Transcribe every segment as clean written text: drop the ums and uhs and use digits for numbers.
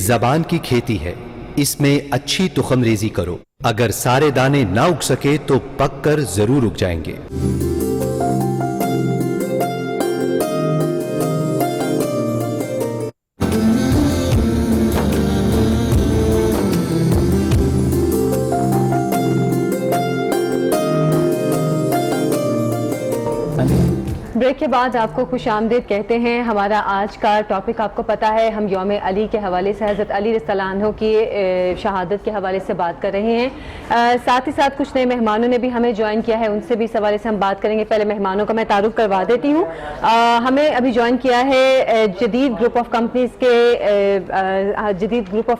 زبان کی کھیتی ہے، اس میں اچھی تخم ریزی کرو، اگر سارے دانے نہ اگ سکے تو پک کر ضرور اگ جائیں گے۔ بریک کے بعد آپ کو خوش آمدید کہتے ہیں۔ ہمارا آج کا ٹاپک آپ کو پتہ ہے، ہم یوم علی کے حوالے سے حضرت علی رضی اللہ عنہ کی شہادت کے حوالے سے بات کر رہے ہیں۔ ساتھ ہی ساتھ کچھ نئے مہمانوں نے بھی ہمیں جوائن کیا ہے، ان سے بھی اس حوالے سے ہم بات کریں گے۔ پہلے مہمانوں کا میں تعارف کروا دیتی ہوں۔ ہمیں ابھی جوائن کیا ہے جدید گروپ آف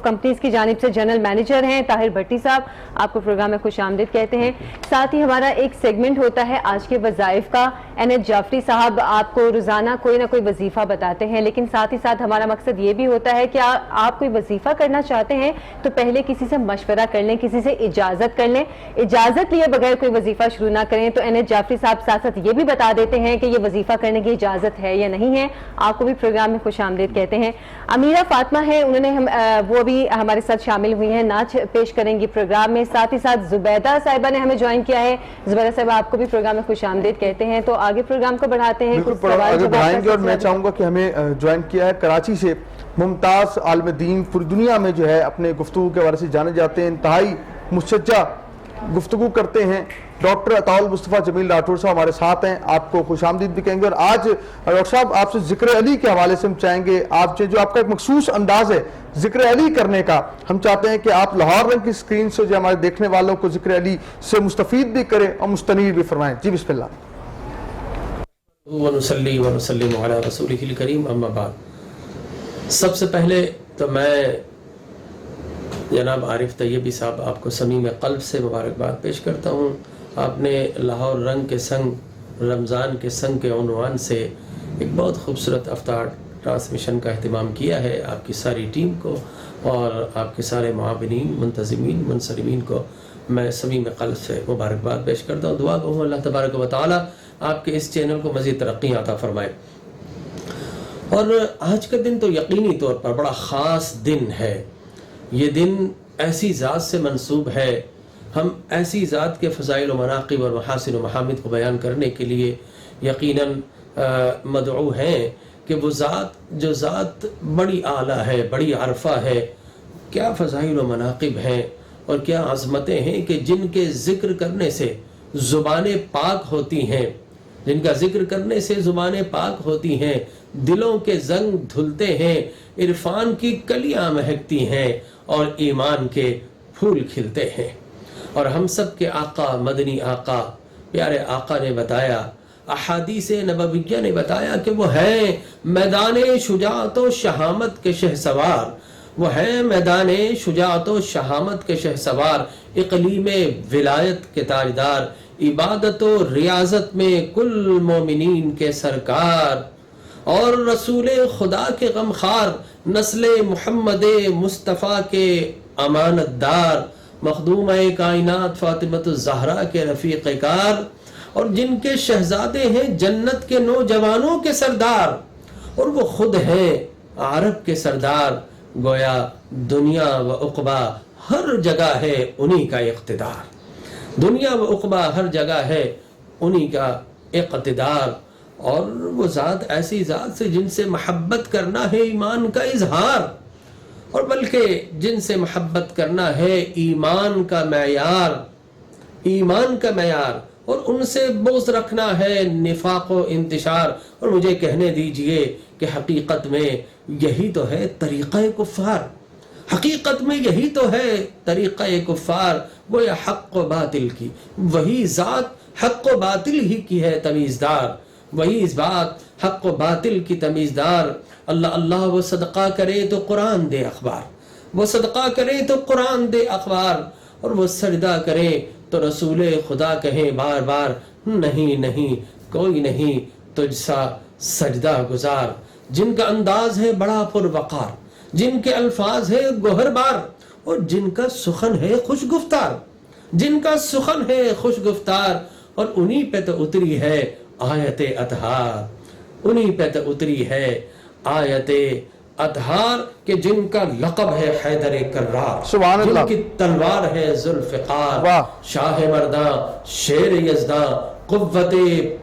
کمپنیز کی جانب سے جنرل مینیجر ہیں طاہر بھٹی صاحب، آپ کو پروگرام میں خوش آمدید کہتے ہیں۔ ساتھ ہی ہمارا ایک سیگمنٹ ہوتا ہے آج کے وظائف کا۔ انیت جعفری صاحب آپ کو روزانہ کوئی نہ کوئی وظیفہ بتاتے ہیں، لیکن ساتھ ہی ساتھ ہمارا مقصد یہ بھی ہوتا ہے کہ آپ کوئی وظیفہ کرنا چاہتے ہیں تو پہلے کسی سے مشورہ کر لیں، کسی سے اجازت کر لیں، اجازت لیے بغیر کوئی وظیفہ شروع نہ کریں۔ تو انیت جعفری صاحب ساتھ ساتھ یہ بھی بتا دیتے ہیں کہ یہ وظیفہ کرنے کی اجازت ہے یا نہیں ہے۔ آپ کو بھی پروگرام میں خوش آمدید کہتے ہیں۔ امیرہ فاطمہ ہے، انہوں نے وہ بھی ہمارے ساتھ شامل ہوئی ہیں، نعت پیش کریں گی پروگرام میں۔ ساتھ ہی ساتھ زبیدہ صاحبہ نے ہمیں جوائن کیا ہے۔ زبیدہ صاحبہ آپ کو بھی پروگرام میں خوش آمدید کہتے ہیں۔ تو آگے پروگرام کو بڑھاتے ہیں، کچھ سوال جواب بڑھائیں گے۔ اور میں چاہوں گا کہ ہمیں جوائن کیا ہے کراچی سے ممتاز عالم دین، پوری دنیا میں جو ہے اپنے گفتگو کے حوالے سے جانے جاتے ہیں، انتہائی مشجع گفتگو کرتے ہیں، ڈاکٹر عطاء مصطفیٰ جمیل راٹھور صاحب ہمارے ساتھ ہیں، آپ کو خوش آمدید بھی کہیں گے۔ اور آج ڈاکٹر صاحب آپ سے ذکر علی کے حوالے سے ہم چاہیں گے، آپ جو آپ کا ایک مخصوص انداز ہے ذکر علی کرنے کا، ہم چاہتے ہیں کہ آپ لاہور رنگ کی اسکرین سے جو ہمارے دیکھنے والوں کو ذکر علی سے مستفید بھی کریں اور مستنیر بھی فرمائیں۔ جی بسم اللہ۔ ونصلی ونسلم علی رسولہ الکریم، اما بعد۔ سب سے پہلے تو میں جناب عارف طیبی صاحب آپ کو صمیم قلب سے مبارکباد پیش کرتا ہوں۔ آپ نے لاہور رنگ کے سنگ، رمضان کے سنگ کے عنوان سے ایک بہت خوبصورت افطار ٹرانسمیشن کا اہتمام کیا ہے۔ آپ کی ساری ٹیم کو اور آپ کے سارے معاونین، منتظمین، منصرمین کو میں صمیم قلب سے مبارکباد پیش کرتا ہوں۔ دعا کروں اللہ تبارک و تعالی آپ کے اس چینل کو مزید ترقی عطا فرمائے۔ اور آج کا دن تو یقینی طور پر بڑا خاص دن ہے۔ یہ دن ایسی ذات سے منسوب ہے، ہم ایسی ذات کے فضائل و مناقب اور محاسن و محامد کو بیان کرنے کے لیے یقیناً مدعو ہیں کہ وہ جو ذات بڑی اعلیٰ ہے، بڑی عرفہ ہے، کیا فضائل و مناقب ہیں اور کیا عظمتیں ہیں کہ جن کے ذکر کرنے سے زبانیں پاک ہوتی ہیں، جن کا ذکر کرنے سے زبانیں پاک ہوتی ہیں، دلوں کے زنگ دھلتے ہیں، عرفان کی کلیاں مہکتی ہیں اور ایمان کے پھول کھلتے ہیں۔ اور ہم سب کے آقا، مدنی آقا، پیارے آقا نے بتایا، احادیث نبویہ نے بتایا کہ وہ ہیں میدان شجاعت و شہامت کے شہسوار، وہ ہیں میدان شجاعت و شہامت کے شہسوار، اقلیم ولایت کے تاجدار، عبادت و ریاضت میں کل مومنین کے سرکار، اور رسول خدا کے غمخوار، نسل محمد مصطفیٰ کے امانت دار، مخدومہ کائنات فاطمۃ الزہرا کے رفیق کار، اور جن کے شہزادے ہیں جنت کے نوجوانوں کے سردار، اور وہ خود ہیں عرب کے سردار، گویا دنیا و عقبہ ہر جگہ ہے انہی کا اقتدار، دنیا و عقبہ ہر جگہ ہے انہی کا اقتدار۔ اور وہ ذات ایسی ذات سے جن سے محبت کرنا ہے ایمان کا اظہار، اور بلکہ جن سے محبت کرنا ہے ایمان کا معیار، ایمان کا معیار، اور ان سے بغض رکھنا ہے نفاق و انتشار۔ اور مجھے کہنے دیجئے کہ حقیقت میں یہی تو ہے طریقہ کفار، حقیقت میں یہی تو ہے طریقہ کفار، گویا حق و باطل کی وہی ذات حق و باطل ہی کی ہے تمیزدار، وہی اس بات حق و باطل کی تمیزدار۔ اللہ اللہ وہ صدقہ کرے تو قرآن دے اخبار، وہ صدقہ کرے تو قرآن دے اخبار، اور وہ سجدہ کرے تو رسول خدا کہیں بار بار نہیں نہیں کوئی نہیں تجھ سا سجدہ گزار، جن کا انداز ہے بڑا پروقار، جن کے الفاظ ہے گوہر بار، اور جن کا سخن ہے خوش گفتار، جن کا سخن ہے خوش گفتار، اور انہی پہ تو اتری ہے آیت اطہار، انہی پہ تو اتری ہے آیت ادھار کہ جن کا لقب ہے حیدر کرار، سبحان اللہ، جن کی تلوار ہے ذوالفقار، واہ، شاہ مرداں شیر یزداں قوت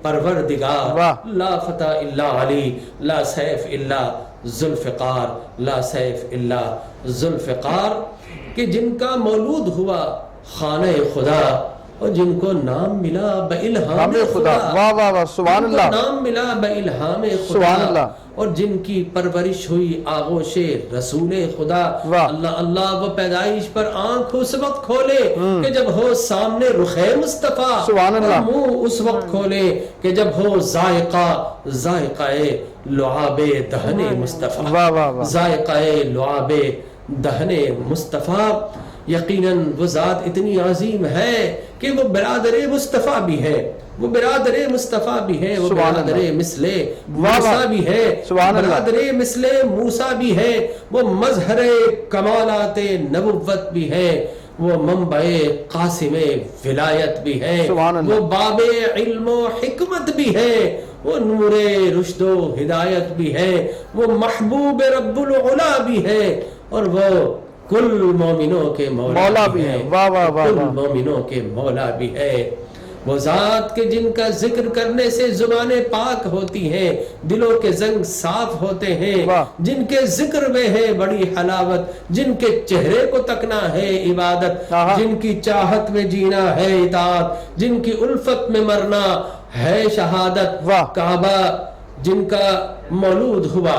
پروردگار، واہ، لا فتح الا علی، لا سیف الا ذوالفقار، لا سیف الا ذوالفقار، کہ جن کا مولود ہوا خانہ خدا اور جن کو نام ملا بإلہام خدا، واہ واہ واہ، سبحان جن کو اللہ، نام ملا بإلہام سبحان خدا، اللہ، اور جن کی پرورش ہوئی آغوش رسول خدا، واہ، اللہ اللہ، وہ پیدائش پر آنکھ اس وقت کھولے کہ جب ہو سامنے رخ مصطفیٰ، سبحان اللہ، اور منہ اس وقت کھولے کہ جب ہو ذائقہ لعاب دہن مصطفیٰ، واہ واہ واہ، ذائقہ لعاب دہن مصطفیٰ۔ یقیناً وہ ذات اتنی عظیم ہے کہ وہ برادر مصطفیٰ بھی ہے، وہ برادر مصطفیٰ بھی ہے، وہ سبحان برادر اللہ، مثل واہ موسیٰ واہ، بھی ہے، سبحان اللہ، برادر مثل موسیٰ بھی ہے، وہ مظہر کمالات نبوت بھی ہے، وہ منبع قاسم ولایت بھی ہے، سبحان اللہ، وہ باب علم و حکمت بھی ہے، وہ نور رشد و ہدایت بھی ہے، وہ محبوب رب العلا بھی ہے، اور وہ کل مومنوں کے مولا بھی ہے، واہ واہ واہ کل واہ، مومنوں کے مولا بھی ہے۔ وہ ذات کے جن کا ذکر کرنے سے زبانیں پاک ہوتی ہیں، دلوں کے زنگ صاف ہوتے ہیں، واہ، جن کے ذکر میں ہے بڑی حلاوت، جن کے چہرے کو تکنا ہے عبادت، آہا، جن کی چاہت میں جینا ہے اطاعت، جن کی الفت میں مرنا ہے شہادت، واہ، کعبہ جن کا مولود ہوا،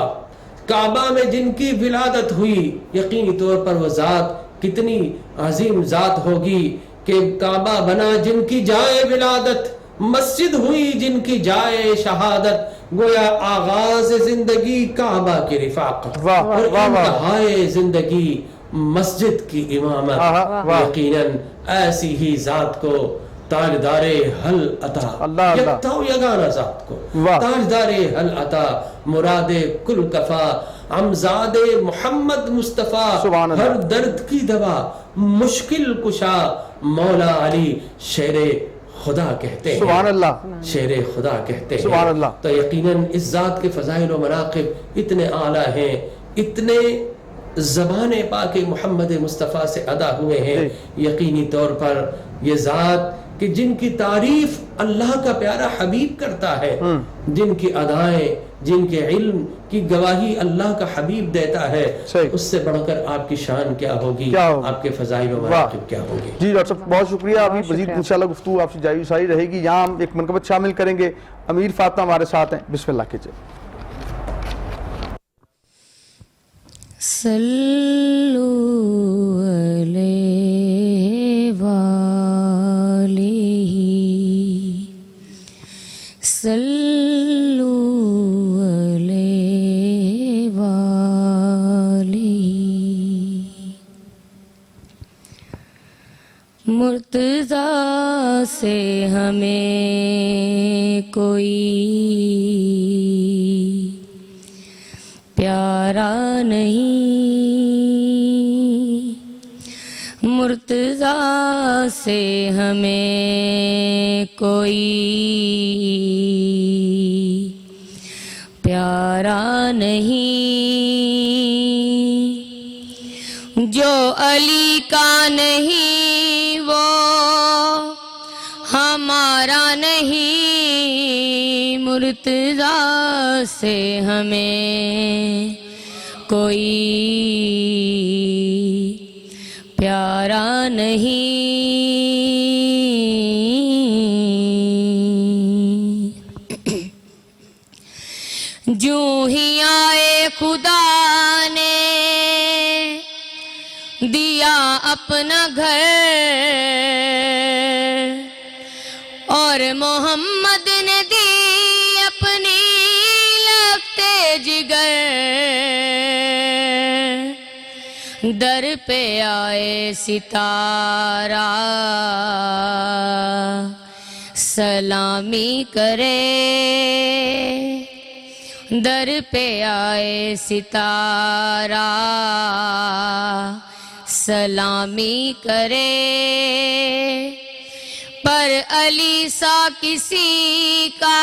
کعبہ میں جن کی ولادت ہوئی، یقینی طور پر وہ ذات کتنی عظیم ذات ہوگی کہ کعبہ بنا جن کی جائے ولادت، مسجد ہوئی جن کی جائے شہادت، گویا آغاز زندگی کعبہ کی رفاقت، واہ، اور واہ، واہ، انتہائے زندگی مسجد کی امامت۔ آہا، واہ، یقیناً ایسی ہی ذات کو تاجدار حل عطا، اللہ اللہ، یکتا و یگانہ ذات کو واہ، تاجدار حل عطا، مراد کل کفا، امزاد محمد مصطفیٰ، سبحان اللہ، ہر درد کی دوا، مشکل کشا، مولا علی شیر خدا کہتے ہیں، سبحان اللہ، شیر خدا کہتے ہیں۔ سبحان اللہ۔ تو یقیناً اس ذات کے فضائل و مناقب اتنے اعلیٰ ہیں، اتنے زبان پاک محمد مصطفیٰ سے ادا ہوئے ہیں، یقینی طور پر یہ ذات کہ جن کی تعریف اللہ کا پیارا حبیب کرتا ہے، جن کی ادائیں، جن کے علم کی گواہی اللہ کا حبیب دیتا ہے، صحیح، اس سے بڑھ کر آپ کی شان کیا ہوگی، کیا ہوگی، آپ کے فضائل و واہ، مناقب کیا ہوگی۔ جی ڈاکٹر صاحب بہت شکریہ، ابھی مزید شکریہ۔ انشاءاللہ گفتگو آپ سے جاری ساری رہے گی، یہاں ہم ایک منقبت شامل کریں گے، امیر فاطمہ ہمارے ساتھ ہیں، بسم اللہ کیجئے۔ صلو علیہ وآلہ، صلو علیہ وآلہ، مرتضیٰ سے ہمیں کوئی پیارا نہیں، مرتضیٰ سے ہمیں کوئی پیارا نہیں، جو علی کا نہیں وہ ہمارا نہیں، مرتضیٰ سے ہمیں کوئی پیارا نہیں، جو ہی آئے خدا نے دیا اپنا گھر، اور محمد نے دی اپنی لگتے جگر، در پہ آئے ستارہ سلامی کرے، در پہ آئے ستارہ سلامی کرے، پر علی سا کسی کا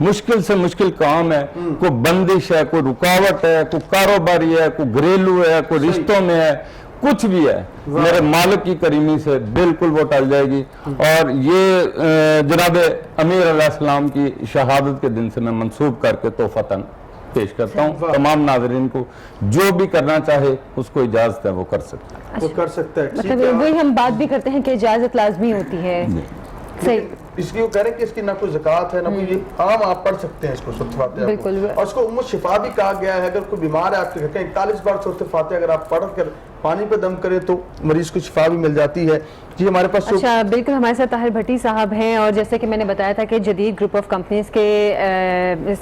مشکل سے مشکل کام ہے، کوئی بندش ہے، کوئی رکاوٹ ہے، کوئی کاروباری ہے، کوئی گھریلو ہے، کوئی رشتوں میں ہے، کچھ بھی ہے، میرے مالک کی کریمی سے بالکل وہ ٹل جائے گی۔ اور یہ جناب امیر علیہ السلام کی شہادت کے دن سے میں منسوب کر کے تحفتاً پیش کرتا ہوں تمام ناظرین کو، جو بھی کرنا چاہے اس کو اجازت ہے وہ کر سکتا ہے، وہ کر سکتا ہے۔ مطلب وہی ہم بات بھی کرتے ہیں کہ اجازت لازمی ہوتی ہے۔ صحیح، اس لیے وہ کہہ رہے ہیں کہ اس کی نہ کوئی زکوٰۃ ہے نہ کوئی، عام آپ پڑھ سکتے ہیں اس کو سورۃ فاتحہ کو، بالکل، اور اس کو شفا بھی کہا گیا ہے۔ اگر کوئی بیمار ہے آپ کے گھر کا 41 بار سورۃ فاتحہ اگر آپ پڑھ کر پانی پہ دم کرے تو مریض کو شفا بھی مل جاتی ہے۔ جی ہمارے پاس اچھا، بالکل ہمارے ساتھ طاہر بھٹی صاحب ہیں، اور جیسے کہ میں نے بتایا تھا کہ جدید گروپ آف کمپنیز کے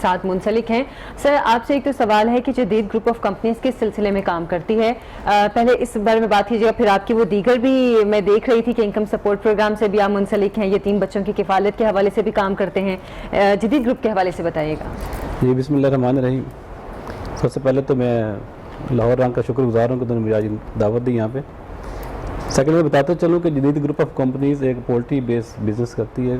ساتھ منسلک ہیں۔ سر آپ سے ایک تو سوال ہے کہ جدید گروپ آف کمپنیز کس سلسلے میں کام کرتی ہے؟ پہلے اس بارے میں بات کیجیے گا، پھر آپ کی وہ دیگر بھی میں دیکھ رہی تھی کہ انکم سپورٹ پروگرام سے بھی آپ منسلک ہیں، یتیم بچوں کی کفالت کے حوالے سے بھی کام کرتے ہیں، جدید گروپ کے حوالے سے بتائیے گا۔ جی بسم اللہ الرحمن الرحیم۔ سب سے پہلے تو میں لاہور رنگ کا شکر گزار ہوں کہ انہوں نے مجھے آج دعوت دی یہاں پہ۔ سیکنڈ میں بتاتا چلوں کہ جدید گروپ آف کمپنیز ایک پولٹری بیس بزنس کرتی ہے،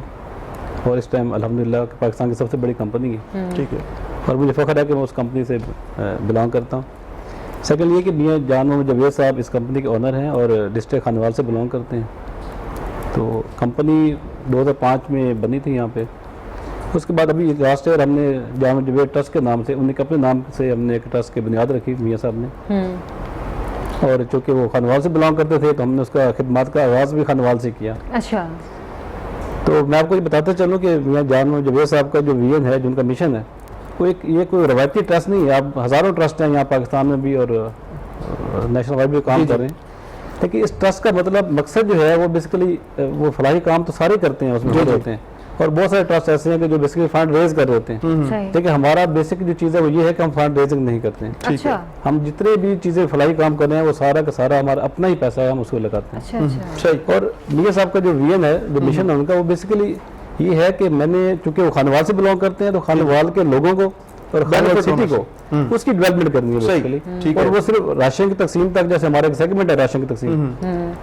اور اس ٹائم الحمدللہ پاکستان کی سب سے بڑی کمپنی ہے، ٹھیک ہے، اور مجھے فخر ہے کہ میں اس کمپنی سے بلانگ کرتا ہوں۔ سیکنڈ یہ کہ میاں جان محمد جاوید صاحب اس کمپنی کے اونر ہیں اور ڈسٹرکٹ خانوال سے بلانگ کرتے ہیں۔ تو کمپنی 2005 میں بنی تھی یہاں پہ، اس کے بعد ابھی لاسٹ ایئر ہم نے جامع جاوید ٹرسٹ کے نام سے، انہیں کے اپنے نام سے ہم نے ایک ٹرسٹ کی بنیاد رکھی میاں صاحب نے، اور چونکہ وہ خانوال سے بلانگ کرتے تھے تو ہم نے اس کا خدمات کا آغاز بھی خانوال سے کیا۔ اچھا، تو میں آپ کو یہ بتاتا چلوں کہ میاں جان محمد جاوید صاحب کا جو ویژن ہے، جو ان کا مشن ہے، یہ کوئی روایتی ٹرسٹ نہیں ہے، آپ ہزاروں ٹرسٹ ہیں یہاں پاکستان میں بھی اور نیشنل وائڈ بھی کام کر رہے ہیں، لیکن اس ٹرسٹ کا مطلب مقصد جو ہے وہ بیسیکلی وہ فلاحی کام تو سارے کرتے ہیں، اس میں ہوتے ہیں، اور بہت سارے ٹرسٹ ایسے ہیں کہ جو بیسیکلی فنڈ ریز کر رہے ہوتے ہیں، لیکن ہمارا بیسک جو چیز ہے وہ یہ ہے کہ ہم فنڈ ریزنگ نہیں کرتے ہیں، ٹھیک ہے، ہم جتنے بھی چیزیں فلاحی کام کر رہے ہیں وہ سارا کا سارا ہمارا اپنا ہی پیسہ ہے، ہم اس کو لگاتے ہیں۔ اچھا، اور میاں صاحب کا جو ویژن ہے، جو مشن ہے ان کا، وہ بیسیکلی یہ ہے کہ میں نے، چونکہ وہ خانوال سے بلانگ کرتے ہیں، تو خانوال کے لوگوں کو اور خانوال سٹی کو اس کی ڈیولپمنٹ کرنی ہے بیسیکلی، اور وہ صرف راشن کی تقسیم تک، جیسے ہمارا ایک سیگمنٹ ہے راشن کی تقسیم،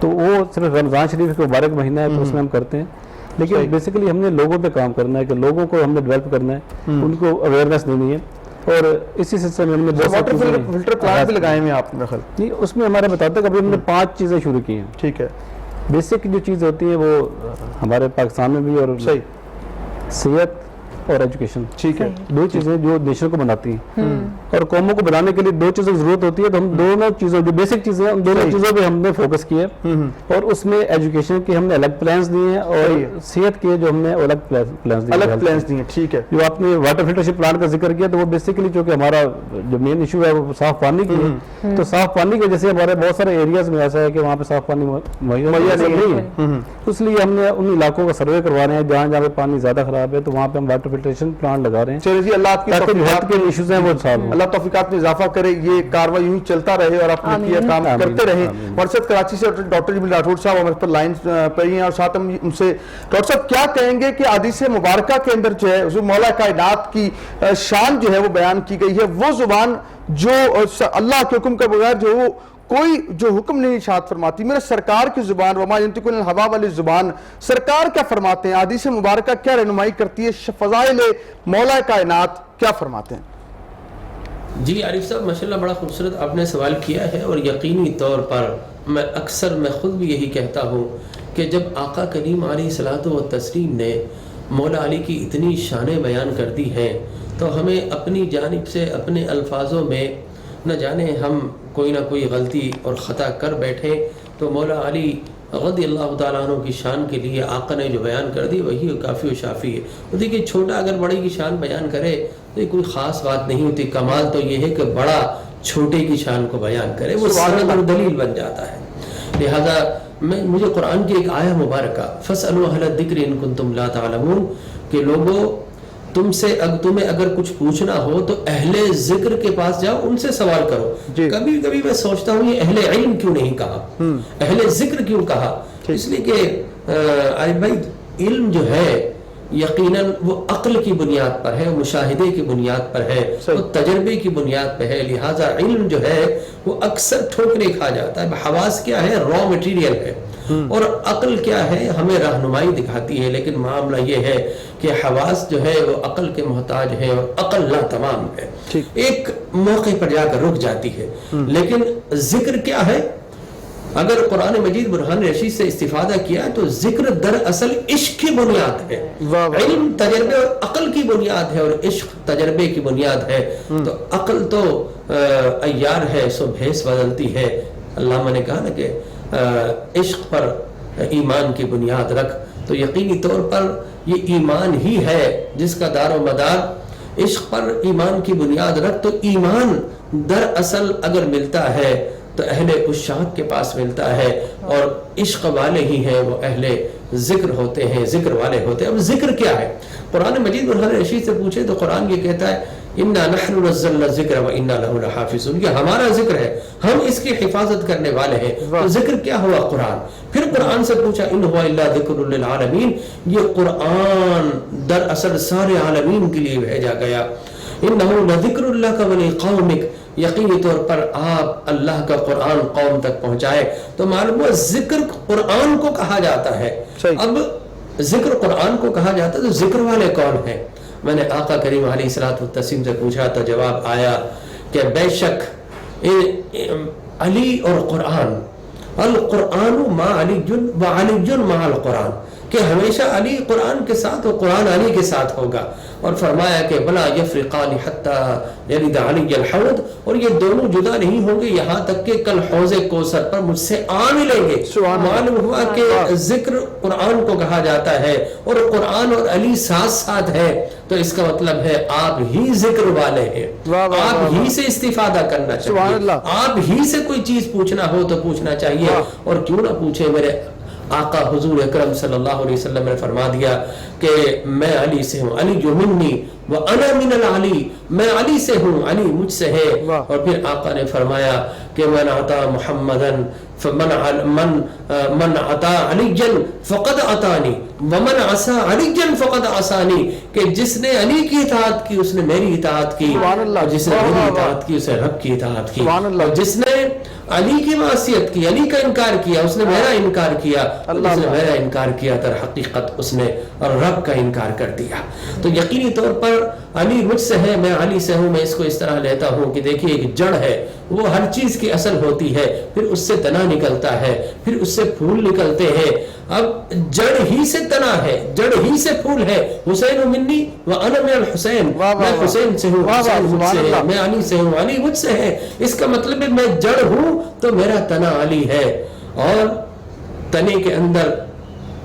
تو وہ صرف رمضان شریف کے مبارک مہینہ ہے تو اس میں ہم کرتے ہیں، لیکن بیسیکلی ہم نے لوگوں پہ کام کرنا ہے کہ لوگوں کو ہم نے ڈیولپ کرنا ہے، ان کو اویئرنیس دینی ہے، اور اسی سلسلے میں ہم نے واٹر فلٹر پلانٹ بھی لگائے ہوئے آپ نے؟ نہیں، اس میں ہمارے بتاتے ہیں کہ ابھی ہم نے 5 چیزیں شروع کی ہیں، ٹھیک ہے، بیسک جو چیز ہوتی ہے وہ ہمارے پاکستان میں بھی، اور صحت اور ایجوکیشن، ٹھیک ہے، 2 چیزیں جو نیشن کو بناتی ہیں، اور قوموں کو بنانے کے لیے 2 چیزوں کی ضرورت ہوتی ہے، تو ہم دونوں چیزوں، جو بیسک چیزیں ہیں، ان دونوں چیزوں پہ ہم نے فوکس کیا، اور اس میں ایجوکیشن کے ہم نے الگ پلانز دیے ہیں، اور صحت کے جو ہم نے الگ پلانز دیے ہیں، ٹھیک ہے۔ جو آپ نے واٹر فلٹرشپ پلانٹ کا ذکر کیا، تو وہ بیسیکلی چونکہ ہمارا جو مین ایشو ہے وہ صاف پانی کی ہے، تو صاف پانی کی وجہ سے ہمارے بہت سارے ایریاز میں ایسا ہے کہ وہاں پہ صاف پانی مہیا نہیں ہے، اس لیے ہم نے ان علاقوں کا سروے کروا رہے ہیں جہاں جہاں پہ پانی زیادہ خراب ہے، تو وہاں پہ ہم واٹر فلٹریشن پلانٹ لگا رہے ہیں، چلیے جی، اللہ آپ کی ہیلتھ کے ایشوز ہیں وہ سالو ہوں۔ اللہ توفیقات میں اضافہ کرے، یہ کاروائی یوں ہی چلتا رہے اور آپ نے کیا کام کرتے رہے۔ مرشد کراچی سے ڈاکٹر جمیل راٹھور صاحب ہمارے پر لائن پہ ہی ہیں، اور ساتھ ہم ان سے ڈاکٹر صاحب کیا کہیں گے کہ حدیث مبارکہ کے اندر جو ہے حضور مولا کائنات کی شان جو ہے وہ بیان کی گئی ہے، وہ زبان جو اللہ کے حکم کے بغیر جو وہ کوئی جو حکم نہیں ارشاد فرماتی، میرے سرکار کی زبان، وما ینطق عن الہویٰ والی زبان، سرکار کیا فرماتے ہیں، حدیث مبارکہ کیا رہنمائی کرتی ہے، فضائل مولا کائنات کیا فرماتے ہیں؟ جی عارف صاحب ماشاءاللہ بڑا خوبصورت آپ نے سوال کیا ہے، اور یقینی طور پر میں خود بھی یہی کہتا ہوں کہ جب آقا کریم علیہ الصلوۃ والتسلیم نے مولا علی کی اتنی شانیں بیان کر دی ہیں، تو ہمیں اپنی جانب سے اپنے الفاظوں میں نہ جانے ہم کوئی نہ کوئی غلطی اور خطا کر بیٹھے، تو مولا علی رضی اللہ تعالیٰ عنہ کی شان کے لیے آقا نے جو بیان کر دی وہی کافی و شافی ہے۔ تو دیکھیے چھوٹا اگر بڑے کی شان بیان کرے تو یہ کوئی خاص بات نہیں ہوتی، کمال تو یہ ہے کہ بڑا چھوٹے کی شان کو بیان کرے، وہ سند اور دلیل بن جاتا ہے۔ لہذا مجھے قرآن کی ایک آیہ مبارکہ فَاسْأَلُوا أَهْلَ الذِّكْرِ إِن كُنتُمْ لَا تَعْلَمُونَ کہ لوگوں تمہیں اگر کچھ پوچھنا ہو تو اہل ذکر کے پاس جاؤ، ان سے سوال کرو۔ کبھی کبھی میں سوچتا ہوں یہ اہل علم کیوں نہیں کہا، اہل ذکر کیوں کہا؟ اس لیے کہ عارف بھائی علم جو ہے یقیناً وہ عقل کی بنیاد پر ہے، مشاہدے کی بنیاد پر ہے، وہ تجربے کی بنیاد پہ ہے، لہٰذا علم جو ہے وہ اکثر ٹھوکریں کھا جاتا ہے۔ حواس کیا ہے؟ را مٹیریل ہے، اور عقل کیا ہے ہمیں رہنمائی دکھاتی ہے، لیکن معاملہ یہ ہے کہ حواس جو ہے وہ عقل کے محتاج ہے اور عقل ناتمام ہے، ایک موقع پر جا کر رک جاتی ہے۔ لیکن ذکر کیا ہے؟ اگر قرآن مجید برہان رشید سے استفادہ کیا تو ذکر دراصل عشق کی بنیاد ہے، علم تجربے اور عقل کی بنیاد ہے، اور عشق تجربے کی بنیاد ہے۔ تو عقل تو عیار ہے سو بھیس بدلتی ہے، علامہ نے کہا نا کہ عشق پر ایمان کی بنیاد رکھ، تو یقینی طور پر یہ ایمان ہی ہے جس کا دار و مدار عشق پر ایمان کی بنیاد رکھ۔ تو ایمان دراصل اگر ملتا ہے تو اہل عشاق کے پاس ملتا ہے، اور عشق والے ہی ہیں وہ اہل ذکر ہوتے ہیں، ذکر والے ہوتے ہیں۔ اب ذکر کیا ہے؟ قرآن مجید برہان رشید سے پوچھے تو قرآن یہ کہتا ہے اِنَّا نَحْنُ نَزَّلْنَا الذِّكْرَ وَإِنَّا لَهُ لَحَافِظُونَ، یہ ہمارا ذکر ہے، ہم اس کی حفاظت کرنے والے ہیں۔ تو ذکر کیا ہوا؟ قرآن۔ پھر قرآن سے پوچھا اِنْ هُوَ إِلَّا ذِكْرٌ لِّلْعَالَمِينَ، یہ قرآن دراصل سارے عالمین کے لیے بھیجا گیا۔ اِنَّهُ لَذِكْرٌ لَّكَ وَلِقَوْمِكَ، یقینی طور پر آپ اللہ کا قرآن قوم تک پہنچائے۔ تو معلوم ہوا ذکر قرآن کو کہا جاتا ہے۔ اب ذکر قرآن کو کہا جاتا ہے تو ذکر والے کون ہیں؟ میں نے آقا کریم علیہ الصلوۃ والتسلیم سے پوچھا تو جواب آیا کہ بے شک علی اور قرآن، القرآن مع علی و علی مع القرآن، کہ ہمیشہ علی قرآن کے ساتھ اور قرآن علی کے ساتھ ہوگا۔ اور فرمایا کہ بلا یفرقان حتی یلد علی الحوض، اور یہ دونوں جدا نہیں ہوں گے یہاں تک کہ کل حوض کوثر پر مجھ سے آ ملیں گے۔ معلوم ہوا کہ ذکر قرآن کو کہا جاتا ہے اور قرآن اور علی ساتھ ساتھ ہے، تو اس کا مطلب ہے آپ ہی ذکر والے ہیں، آپ ہی سے استفادہ کرنا چاہیے، آپ ہی سے کوئی چیز پوچھنا ہو تو پوچھنا چاہیے، اور کیوں نہ پوچھے۔ میرے آقا حضور اکرم صلی اللہ علیہ وسلم نے فرما دیا کہ میں علی سے ہوں، علی جو منی وانا من العلی، میں علی سے ہوں، علی مجھ سے ہے۔ اور پھر آقا نے فرمایا کہ من عطا محمدن من عطا علی فقد عطانی ومن عصا علی فقد عصانی، کہ جس نے علی کی اطاعت کی اس نے میری اطاعت کی، اور جس نے میری اطاعت کی اس نے رب کی اطاعت کی، اور جس نے علی کی معصیت کی، علی کا انکار کیا، اس نے میرا انکار کیا، اس نے میرا انکار کیا، در حقیقت اس نے رب کا انکار کر دیا۔ تو یقینی طور پر علی مجھ سے ہے، میں علی سے ہوں۔ میں اس کو اس طرح لیتا ہوں کہ دیکھیے ایک جڑ ہے، وہ ہر چیز کی اصل ہوتی ہے، پھر اس سے تنا نکلتا ہے، پھر اس سے پھول نکلتے ہیں۔ اب جڑ ہی سے تنا ہے، جڑ ہی سے پھول ہے۔ حسین منی وانا من الحسین، میں حسین سے ہوں، حسین مجھ سے ہے، میں علی سے ہوں، علی مجھ سے ہے۔ اس کا مطلب ہے میں جڑ ہوں تو میرا تنا علی ہے، اور تنے کے اندر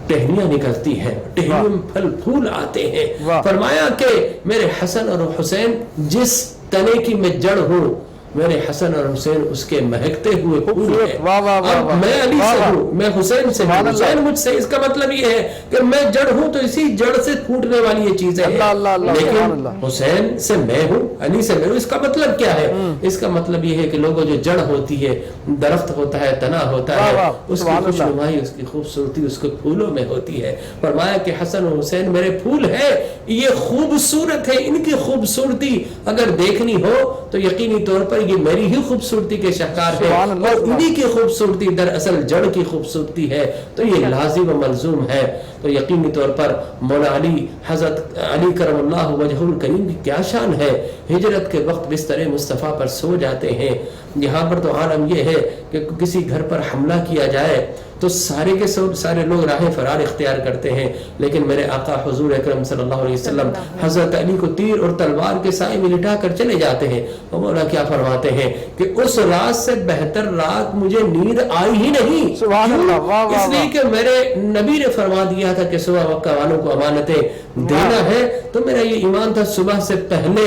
ٹہنیاں نکلتی ہیں، ٹہنیوں میں پھل پھول آتے ہیں۔ فرمایا کہ میرے حسن اور حسین جس تنے کی میں جڑ ہوں، میرے حسن اور حسین اس کے مہکتے ہوئے پھول ہیں۔ اب میں علی سے ہوں، میں حسین سے ہوں، حسین مجھ سے۔ اس کا مطلب یہ ہے کہ میں جڑ ہوں تو اسی جڑ سے پھوٹنے والی یہ چیزیں ہیں، لیکن حسین سے میں ہوں، علی سے میں ہوں۔ اس کا مطلب کیا ہے؟ اس کا مطلب یہ ہے کہ لوگوں جو جڑ ہوتی ہے، درخت ہوتا ہے، تنا ہوتا ہے، اس کی خوشنمائی، اس کی خوبصورتی اس کے پھولوں میں ہوتی ہے۔ فرمایا کہ حسن اور حسین میرے پھول ہے، یہ خوبصورت ہے، ان کی خوبصورتی اگر دیکھنی ہو تو یقینی طور پر یہ میری ہی خوبصورتی کے شکار ہے، اور انہی کی خوبصورتی دراصل جڑ کی خوبصورتی ہے، تو یہ لازم و ملزوم ہے۔ تو یقینی طور پر مولا علی، حضرت علی کرم اللہ وجہ الکریم کی کیا شان ہے، ہجرت کے وقت بستر مصطفیٰ پر سو جاتے ہیں۔ یہاں پر تو عالم یہ ہے کہ کسی گھر پر حملہ کیا جائے تو سارے کے سارے لوگ راہ فرار اختیار کرتے ہیں، لیکن میرے آقا حضور اکرم صلی اللہ علیہ وسلم حضرت علی کو تیر اور تلوار کے سائے میں لٹا کر چلے جاتے ہیں۔ اور مولا کیا فرماتے ہیں کہ اس رات سے بہتر رات مجھے نیند آئی ہی نہیں، اس لیے کہ میرے نبی نے فرما دیا تھا کہ صبح مکہ والوں کو امانتیں دینا ہے، تو میرا یہ ایمان تھا صبح سے پہلے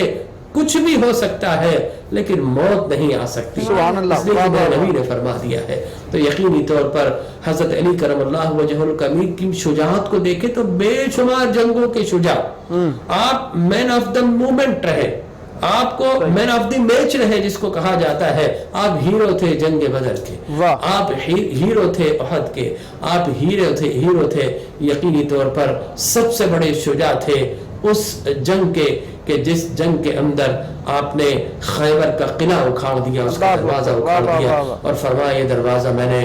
کچھ بھی ہو سکتا ہے لیکن موت نہیں آ سکتی، اس لیے کہ میرے نبی نے فرما دیا ہے۔ تو یقینی طور پر حضرت علی کرم اللہ وجہ الکریم کی شجاعت کو دیکھیں تو بے شمار جنگوں کے شجاع، آپ مین آف دا مومنٹ رہے، آپ کو مین آف دی میچ رہے جس کو کہا جاتا ہے، آپ ہیرو تھے جنگ بدر کے، آپ ہیرو تھے احد کے، آپ ہیرو تھے یقینی طور پر سب سے بڑے شجاع تھے اس جنگ کے، کہ جس جنگ کے اندر آپ نے خیبر کا قلعہ اکھاڑ دیا، اس کا دروازہ اکھاڑ دیا، اور فرمایا یہ دروازہ میں نے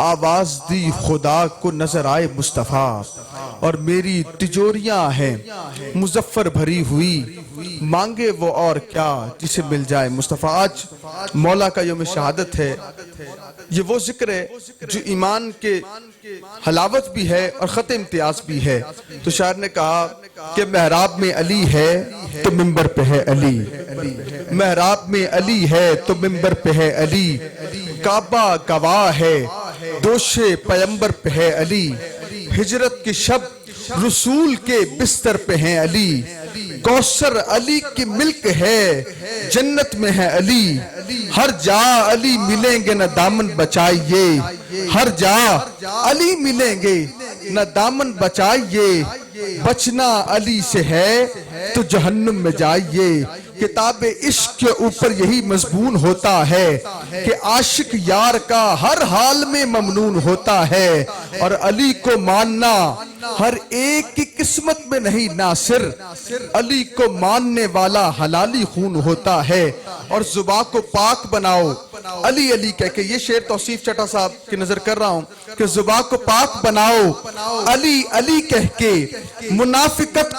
آواز دی خدا کو نظر آئے مصطفیٰ، اور میری تجوریاں ہیں مظفر بھری ہوئی، مانگے وہ اور کیا جسے مل جائے مصطفیٰ۔ آج مولا کا یوم شہادت ہے، یہ وہ ذکر ہے جو ایمان کے حلاوت بھی ہے اور خط امتیاز بھی ہے۔ تو شاعر نے کہا کہ محراب میں علی ہے تو منبر پہ ہے علی، محراب میں علی ہے تو منبر پہ ہے علی، کعبہ گواہ ہے دوش پیمبر پہ ہے علی، ہجرت کی شب رسول کے بستر پہ ہیں علی، کوثر علی کی ملک ہے جنت میں ہے علی، ہر جا علی ملیں گے نہ دامن بچائیے، ہر جا علی ملیں گے نہ دامن بچائیے، بچنا علی سے ہے تو جہنم میں جائیے۔ کتاب عشق کے اوپر یہی مضمون ہوتا ہے کہ عاشق یار کا ہر حال میں ممنون ہوتا ہے، اور علی کو ماننا ہر ایک کی قسمت میں نہیں ناصر، علی کو ماننے والا حلالی خون ہوتا ہے۔ اور زباں کو پاک بناؤ علی علی کہہ کے، یہ شعر توصیف چٹا صاحب کی نظر کر رہا ہوں کہ زباں کو پاک بناؤ علی علی کہہ کے، منافقت